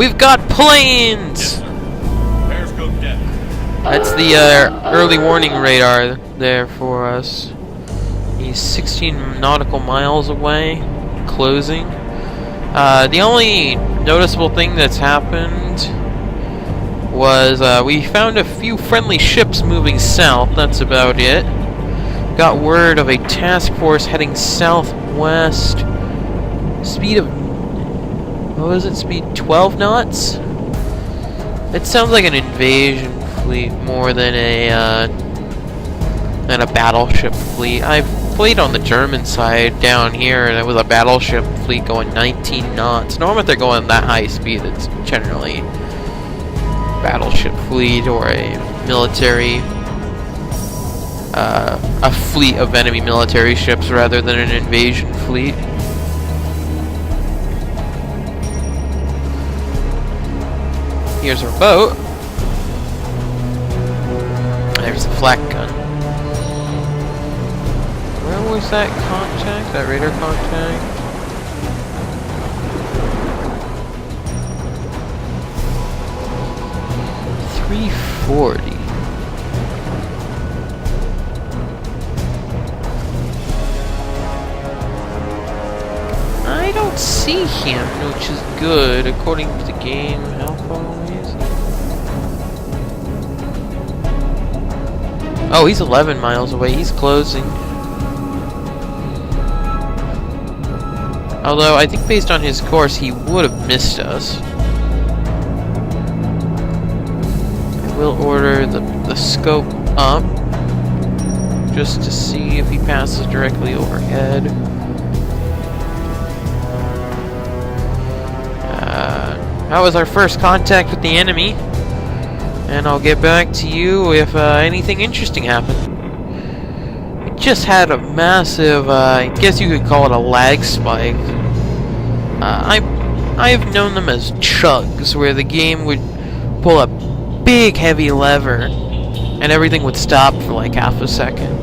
We've got planes! Periscope dead. That's the early warning radar there for us. He's 16 nautical miles away, closing. The only noticeable thing that's happened was we found a few friendly ships moving south. That's about it. Got word of a task force heading southwest. Speed of... what was it? Speed 12 knots? It sounds like an invasion fleet more than a battleship fleet. I've played on the German side down here, and it was a battleship fleet going 19 knots. Normally, if they're going that high speed, it's generally battleship fleet or a military, a fleet of enemy military ships rather than an invasion fleet. Here's our boat. There's the flak gun. Where was that contact? That radar contact? .340. I don't see him, which is good according to the game. How far away is he? Oh, he's 11 miles away. He's closing. Although, I think based on his course, he would have missed us. I will order the scope up, just to see if he passes directly overhead. That was our first contact with the enemy. And I'll get back to you if anything interesting happened. We just had a massive, I guess you could call it a lag spike. I've known them as chugs, where the game would pull a big heavy lever and everything would stop for like half a second.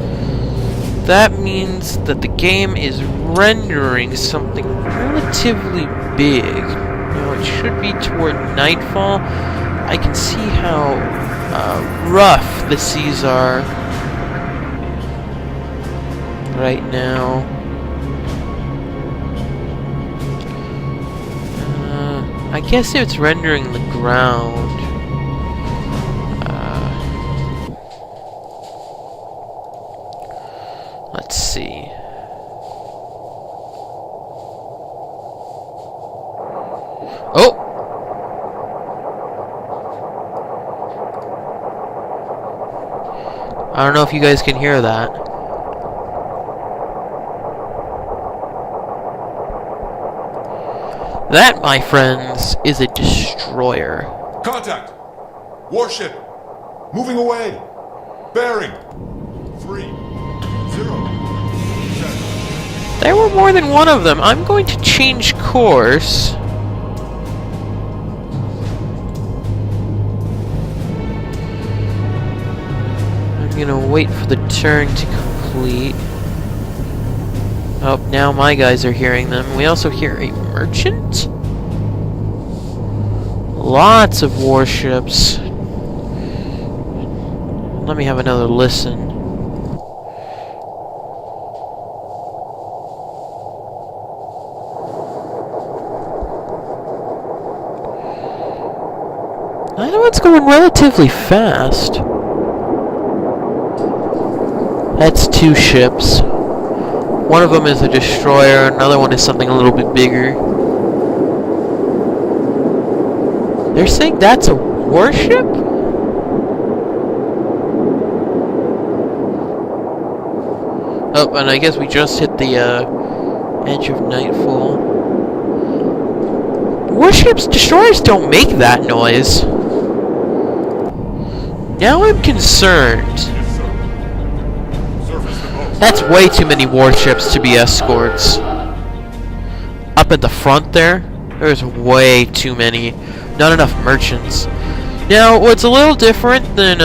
That means that the game is rendering something relatively big. Now it should be toward nightfall. I can see how rough the seas are right now. I guess it's rendering the ground. Let's see. Oh! I don't know if you guys can hear that. That, my friends, is a destroyer. Contact! Warship! Moving away! Bearing! 30. There were more than one of them. I'm going to change course. I'm gonna wait for the turn to complete. Oh, now my guys are hearing them. We also hear a merchant? Lots of warships. Let me have another listen. That one's going relatively fast. That's two ships. One of them is a destroyer, another one is something a little bit bigger. They're saying that's a warship? Oh, and I guess we just hit the edge of nightfall. Warships, destroyers don't make that noise. Now I'm concerned. That's way too many warships to be escorts. Up at the front there, there's way too many. Not enough merchants. Now, what's a little different than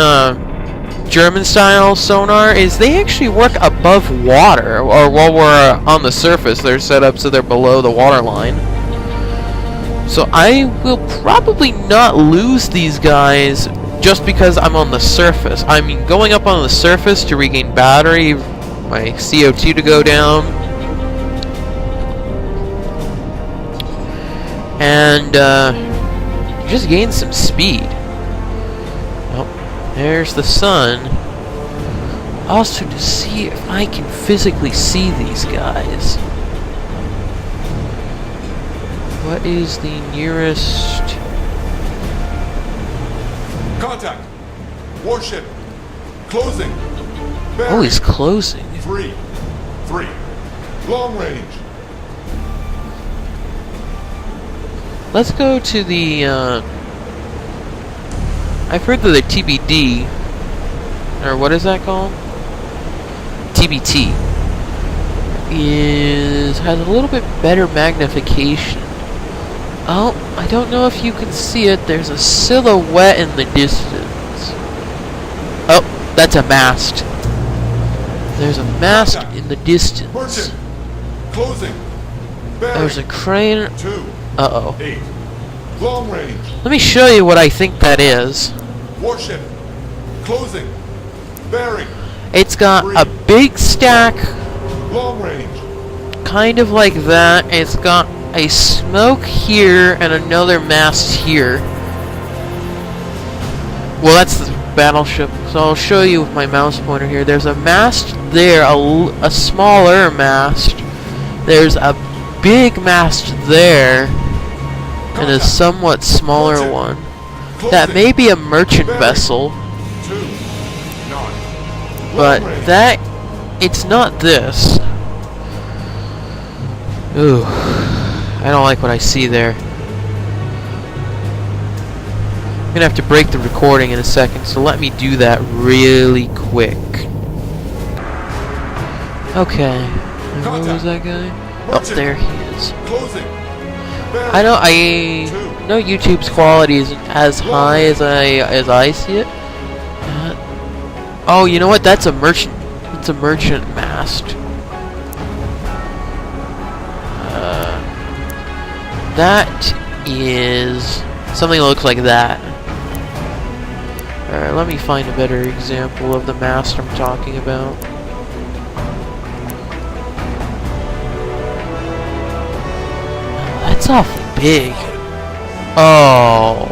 German-style sonar is they actually work above water, or while we're on the surface, they're set up so they're below the water line. So I will probably not lose these guys just because I'm on the surface. I mean, going up on the surface to regain battery, my CO2 to go down, and just gain some speed. Oh, there's the sun. Also to see if I can physically see these guys. What is the nearest? Contact! Warship! Closing! Oh, he's closing. 3. Long range! Let's go to the, I've heard that the TBD, or what is that called? TBT, has a little bit better magnification. Oh, I don't know if you can see it. There's a silhouette in the distance. Oh, that's a mast. There's a mast in the distance. Merchant! Closing! Bearing. There's a crane. 2. Uh-oh. 8. Long range! Let me show you what I think that is. Warship! Closing! Bearing! It's got a big stack, Long range! kind of like that. It's got a smoke here and another mast here. Well, that's the battleship. So I'll show you with my mouse pointer here. There's a mast there, a smaller mast. There's a big mast there, and a somewhat smaller one. That may be a merchant vessel, 2. 9. but that, it's not this. Ooh, I don't like what I see there. I'm gonna have to break the recording in a second, so let me do that really quick. Okay, and where was that guy? Oh, there he is. Closing! I know YouTube's quality isn't as high as I see it. Oh, you know what? That's a merchant. It's a merchant mast. That is something that looks like that. Alright, let me find a better example of the mast I'm talking about. That's awfully big. Oh.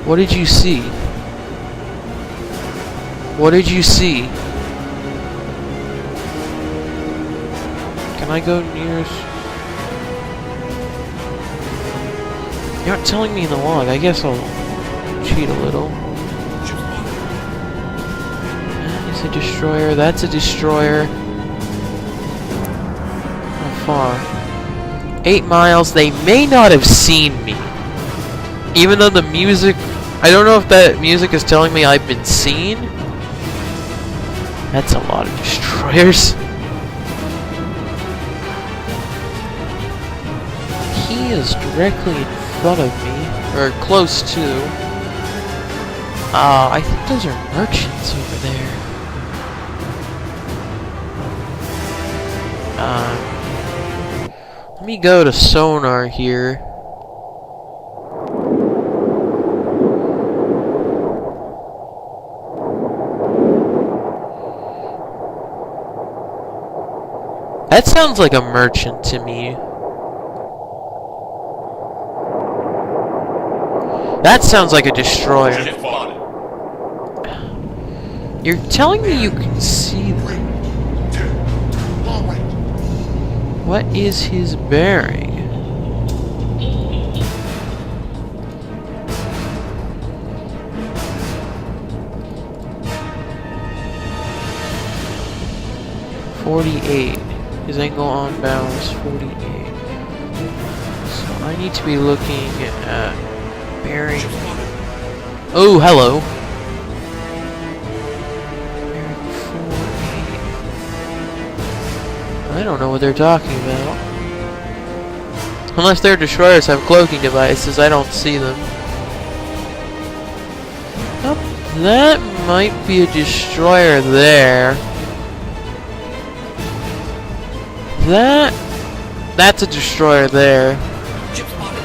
What did you see? What did you see? Can I go near? You're not telling me in the log. I guess I'll cheat a little. That is a destroyer. That's a destroyer. How far? 8 miles. They may not have seen me. Even though the music... I don't know if that music is telling me I've been seen. That's a lot of destroyers. He is directly in front of me, or close to. I think those are merchants over there. Let me go to sonar here. That sounds like a merchant to me. That sounds like a destroyer. You're telling me you can see them. What is his bearing? .48. His angle on bow is 48. So I need to be looking at bearing. Oh, hello. Bearing 48. I don't know what they're talking about. Unless their destroyers have cloaking devices, I don't see them. Oh, that might be a destroyer there. That's a destroyer there. Ship spotted.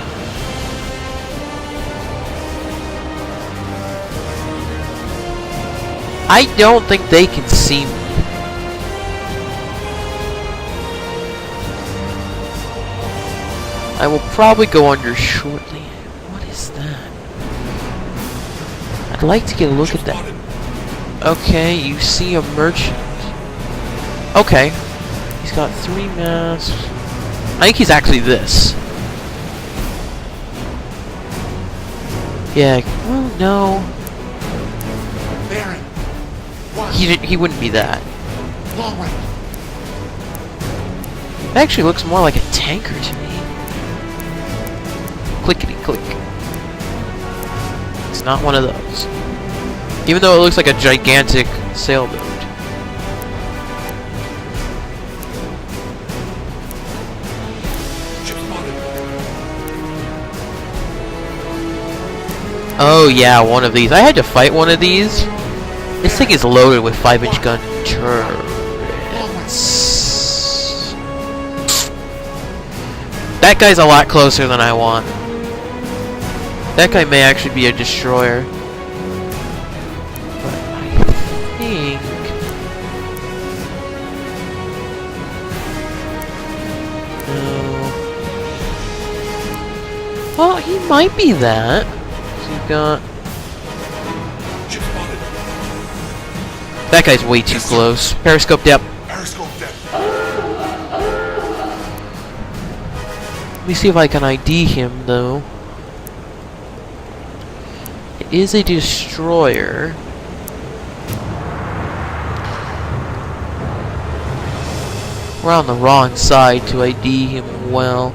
I don't think they can see me. I will probably go under shortly. What is that? I'd like to get a look at that. Okay, you see a merchant. Okay. He's got 3 masks. I think he's actually this. Yeah, well, no. Bearing. One. He wouldn't be that. Long range. It actually looks more like a tanker to me. Clickety click. It's not one of those. Even though it looks like a gigantic sailboat. Ship spotted. Oh yeah, one of these. I had to fight one of these. This thing is loaded with 5-inch gun turrets. That guy's a lot closer than I want. That guy may actually be a destroyer. But I think... No. Well, he might be that. So you've got... Ship spotted. That guy's way too close. Periscope depth. Periscope depth. Let me see if I can ID him, though. It is a destroyer. We're on the wrong side to ID him well.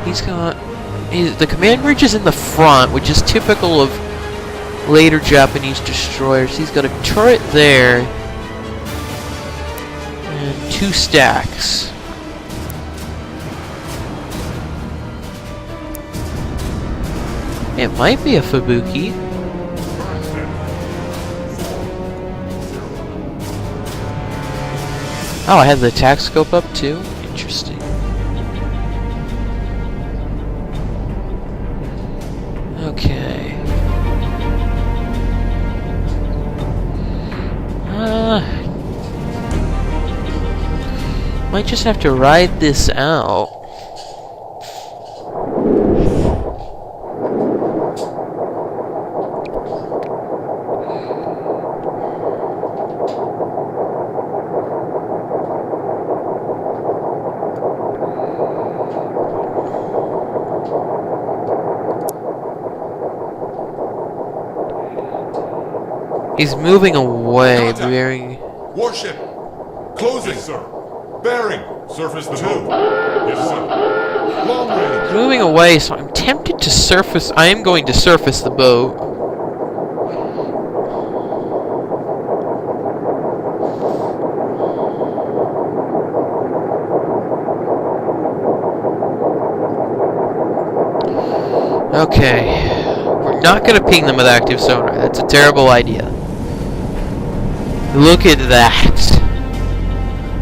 He's got... the command bridge is in the front, which is typical of later Japanese destroyers. He's got a turret there. And 2 stacks. It might be a Fubuki. Oh, I had the attack scope up too? Interesting. Okay. Might just have to ride this out. He's moving away, Contact. bearing... Warship. Closing. Yes, sir. Bearing. Surface the boat. Yes, sir. Long range. moving away, so I'm tempted to surface... I am going to surface the boat. Okay. We're not going to ping them with active sonar. That's a terrible idea. Look at that.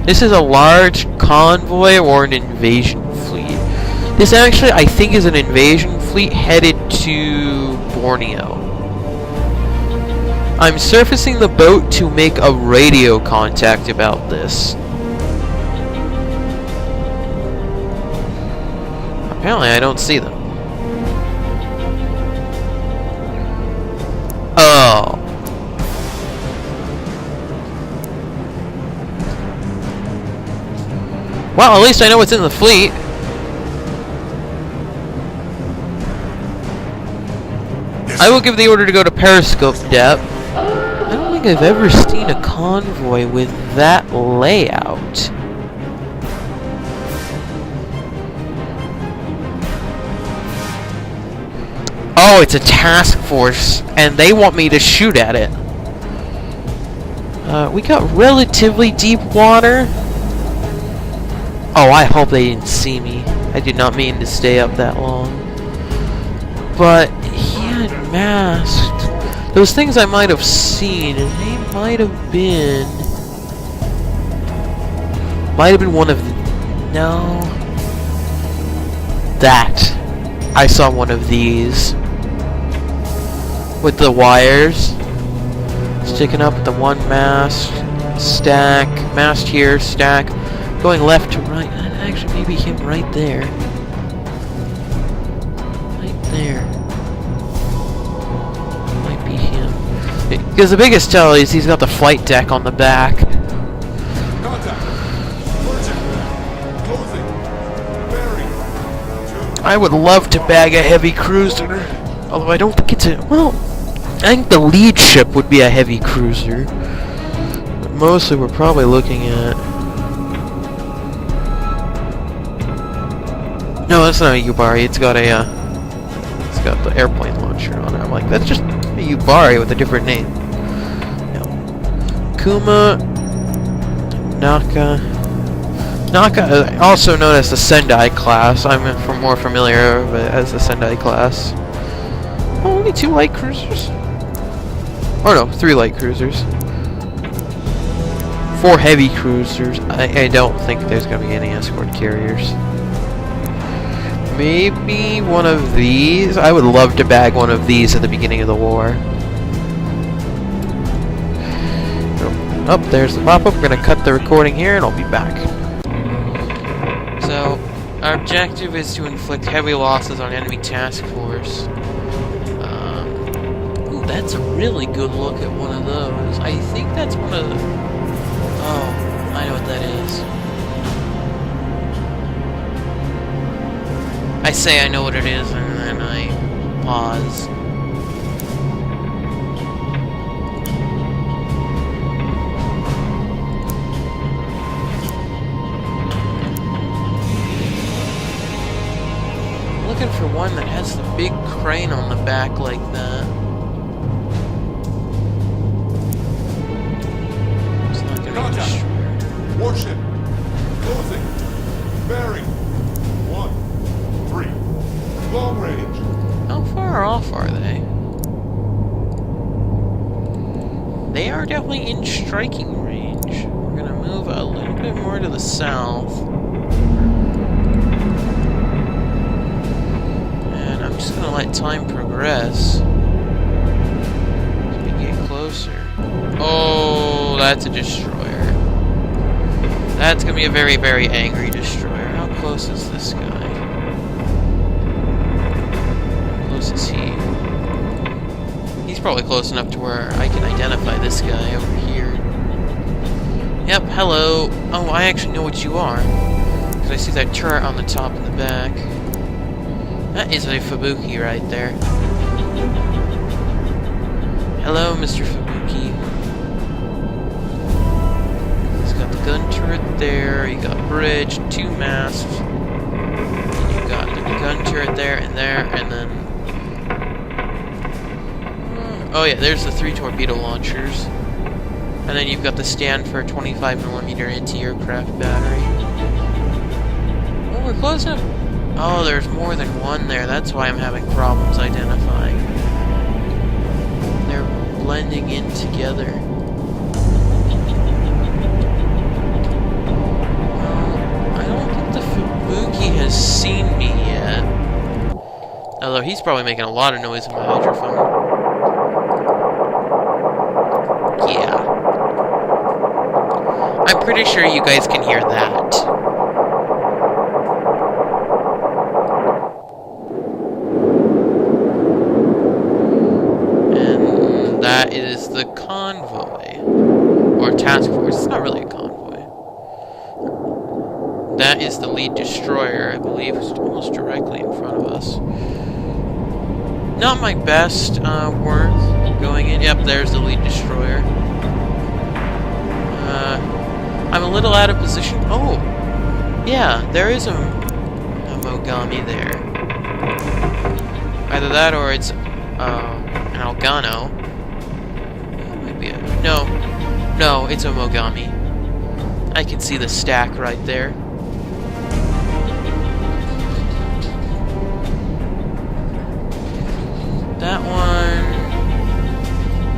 This is a large convoy or an invasion fleet. This actually, I think, is an invasion fleet headed to Borneo. I'm surfacing the boat to make a radio contact about this. Apparently, I don't see them. Oh. Well, at least I know what's in the fleet. I will give the order to go to periscope depth. I don't think I've ever seen a convoy with that layout. Oh, it's a task force, and they want me to shoot at it. We got relatively deep water. Oh, I hope they didn't see me. I did not mean to stay up that long. But he had masked. Those things I might have seen, and they might have been one of the No. That. I saw one of these. With the wires. Sticking up with the one mast. Stack. Mast here. Stack. Going left to right. Actually, maybe him right there. Right there. Might be him. Because the biggest tell is he's got the flight deck on the back. Contact. Merchant. Closing. Bearing. 2. I would love to bag a heavy cruiser. Although I don't think it's a... Well, I think the lead ship would be a heavy cruiser. But mostly we're probably looking at... No, that's not a Yubari. It's got a, it's got the airplane launcher on it. I'm like, that's just a Yubari with a different name. Yeah. Kuma... Naka... Naka, also known as the Sendai class. I'm more familiar with it as the Sendai class. Oh, only 2 light cruisers? Oh no, 3 light cruisers. 4 heavy cruisers. I don't think there's going to be any escort carriers. Maybe one of these? I would love to bag one of these at the beginning of the war. Oh, there's the pop-up. We're going to cut the recording here and I'll be back. So, our objective is to inflict heavy losses on enemy task force. Ooh, that's a really good look at one of those. I think that's one of the... Oh, I know what that is. I say I know what it is, and then I pause. Looking for one that has the big crane on the back like that. It's not gonna be destroyed. Warship. Closing. Bearing. 1. 3. Long range. How far off are they? They are definitely in striking range. We're gonna move a little bit more to the south. And I'm just gonna let time progress. As we get closer. Oh, that's a destroyer. That's gonna be a very, very angry destroyer. How close is this guy? Is he? He's probably close enough to where I can identify this guy over here. Yep, hello. Oh, I actually know what you are. Because I see that turret on the top and the back. That is a Fubuki right there. Hello, Mr. Fubuki. He's got the gun turret there. You got bridge, 2 masts. And you got the gun turret there, and then... Oh yeah, there's the 3 torpedo launchers. And then you've got the stand for a 25mm anti-aircraft battery. Oh, we're close enough. Oh, there's more than one there. That's why I'm having problems identifying. They're blending in together. I don't think the Fubuki has seen me yet. Although he's probably making a lot of noise in my hydrophone. Yeah. I'm pretty sure you guys can hear that. And that is the convoy. Or task force. It's not really a convoy. That is the lead destroyer, I believe, who's almost directly in front of us. Not my best work going in. Yep, there's the lead destroyer. I'm a little out of position. Oh! Yeah, there is a Mogami there. Either that or it's an Elgano. Might be a... No, it's a Mogami. I can see the stack right there. That one...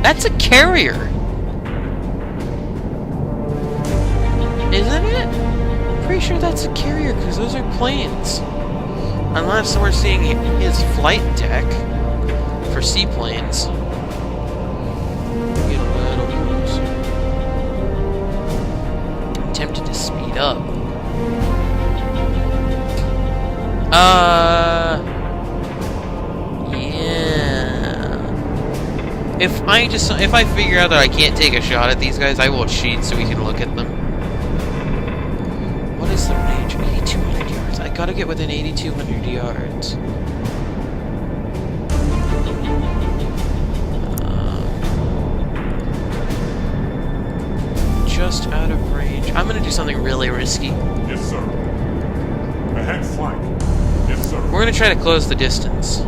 That's a carrier! Isn't it? Pretty sure that's a carrier, because those are planes. Unless we're seeing his flight deck for seaplanes. Get a little closer. I'm tempted to speed up. Yeah. If I figure out that I can't take a shot at these guys, I will cheat so we can look at them. What is the range? 8,200 yards. I gotta get within 8,200 yards. Just out of range. I'm gonna do something really risky. Yes, sir. Ahead flank. Yes, sir. We're gonna try to close the distance.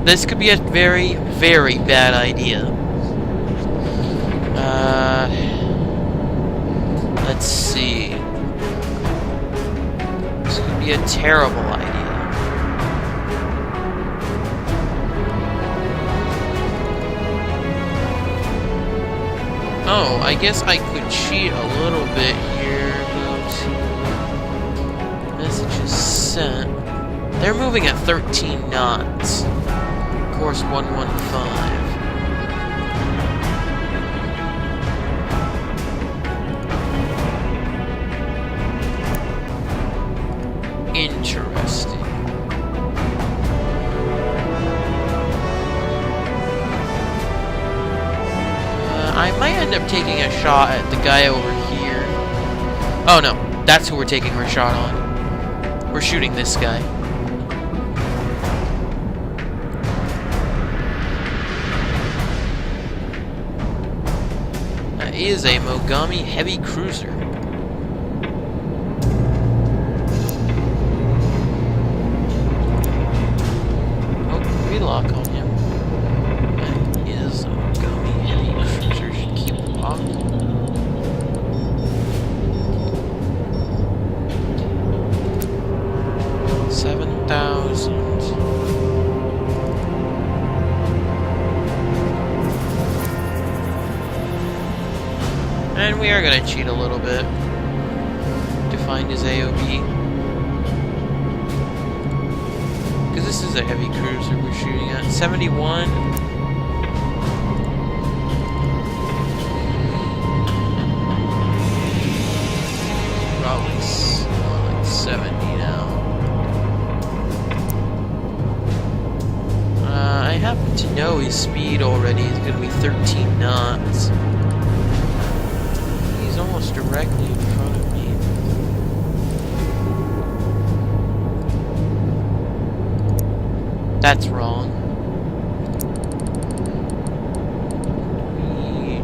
This could be a very, very bad idea. Let's see. This could be a terrible idea. Oh, I guess I could cheat a little bit here. Messages sent. They're moving at 13 knots. Course 115. Interesting. I might end up taking a shot at the guy over here. Oh no, that's who we're taking our shot on. We're shooting this guy. That is a Mogami heavy cruiser. Oh, relock on him. That is a Mogami heavy cruiser. Should keep locked. And we are going to cheat a little bit to find his AOB. Because this is a heavy cruiser we're shooting at. 71. Probably more like 70 now. I happen to know his speed already. It's going to be 13 knots. Almost directly in front of me. That's wrong.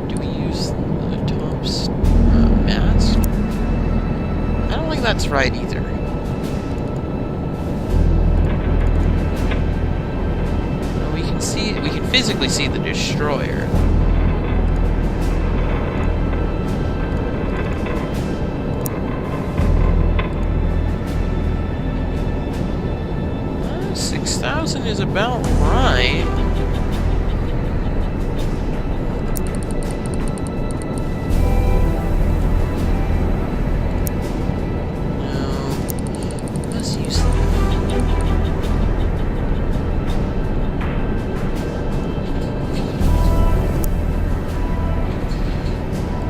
Do we use the top mast? I don't think that's right either. We can physically see the destroyer. Is about right. No. Let's use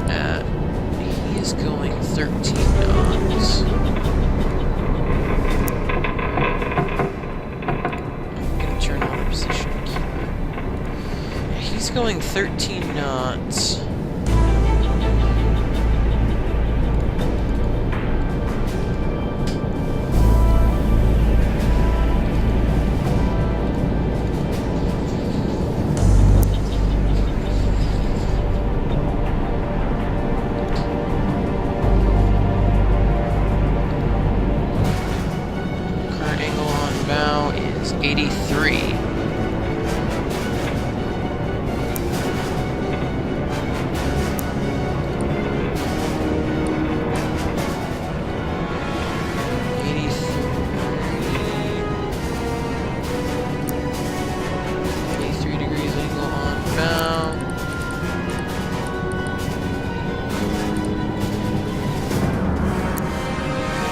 that. He is going 13 knots. Going 13 knots. Current angle on bow is 83.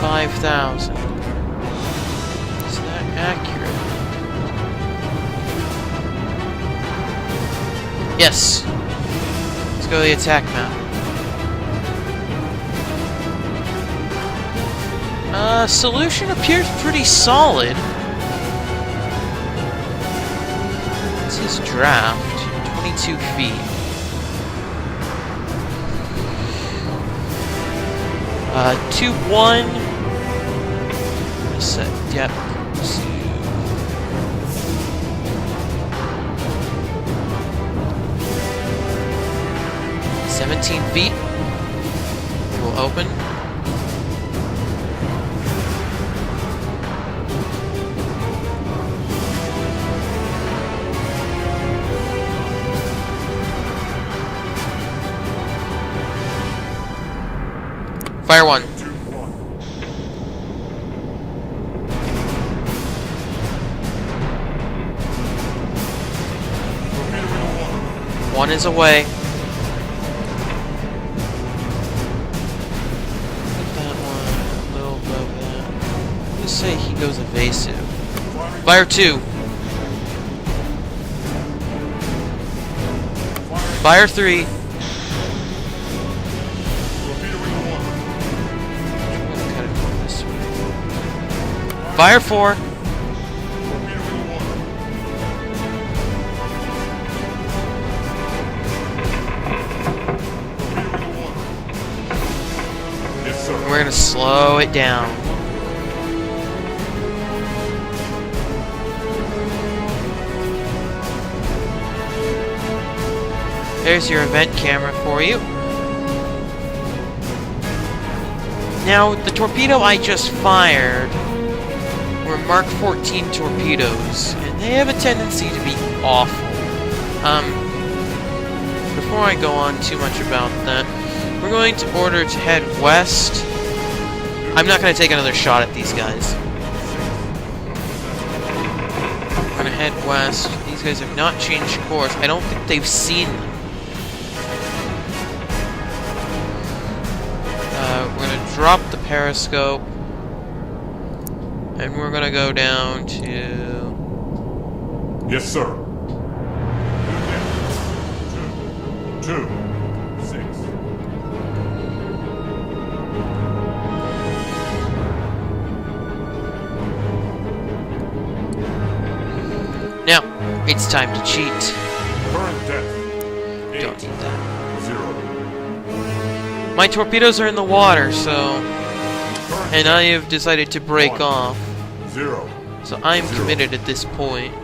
5,000. Is that accurate? Yes. Let's go to the attack map. Solution appears pretty solid. What's his draft? 22 feet. 2-1. Set depth. 17 feet. We'll open. Fire 1. One is away. That one a little above that. Let's say he goes evasive. Fire 2. Fire 3. Fire 4. Yes, sir. We're gonna slow it down. There's your event camera for you. Now, the torpedo I just fired were Mark 14 torpedoes, and they have a tendency to be awful. Before I go on too much about that, we're going to order to head west. I'm not going to take another shot at these guys. We're going to head west. These guys have not changed course. I don't think they've seen them. We're going to drop the periscope. And we're gonna go down to... Yes, sir. 2, 6. Now, it's time to cheat. Current depth. Don't need that. 0. My torpedoes are in the water, so... And I have decided to break off. 0. So I'm committed at this point.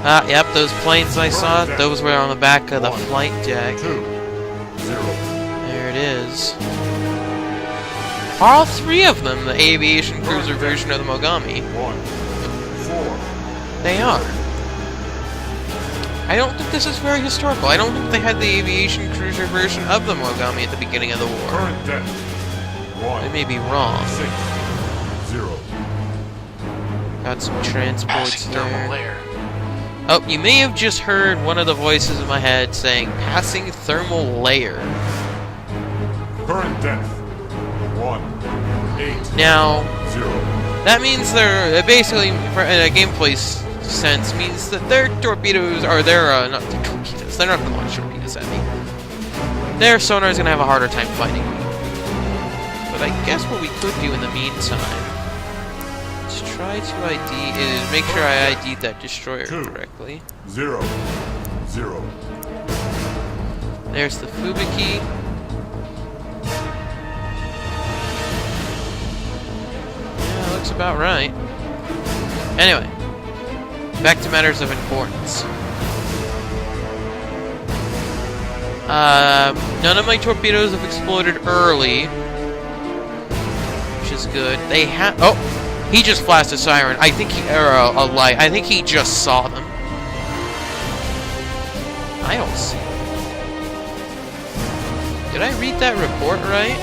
Ah, yep, those planes I saw, those were on the back of the flight deck. 2, 0. There it is. Are all 3 of them the aviation cruiser version of the Mogami? 1, 4. They are. I don't think this is very historical. I don't think they had the aviation cruiser version of the Mogami at the beginning of the war. Current depth. 1. I may be wrong. 6, 0. Got some transports Thermal there. layer. Oh, you may have just heard one of the voices in my head saying, passing thermal layer. Current depth. 1, 8, Now, 0. that means they're basically, in a gameplay sense, means that their torpedoes are their, not their torpedoes, they're not launch torpedoes at me. Their sonar is going to have a harder time fighting me. But I guess what we could do in the meantime is try to make sure I ID'd that destroyer 2, correctly. 0, 0. There's the Fubuki. Yeah, looks about right. Anyway, back to matters of importance. None of my torpedoes have exploded early, which is good. They have. Oh, he just flashed a siren. I think he or a light. I think he just saw them. I don't see them. Did I read that report right?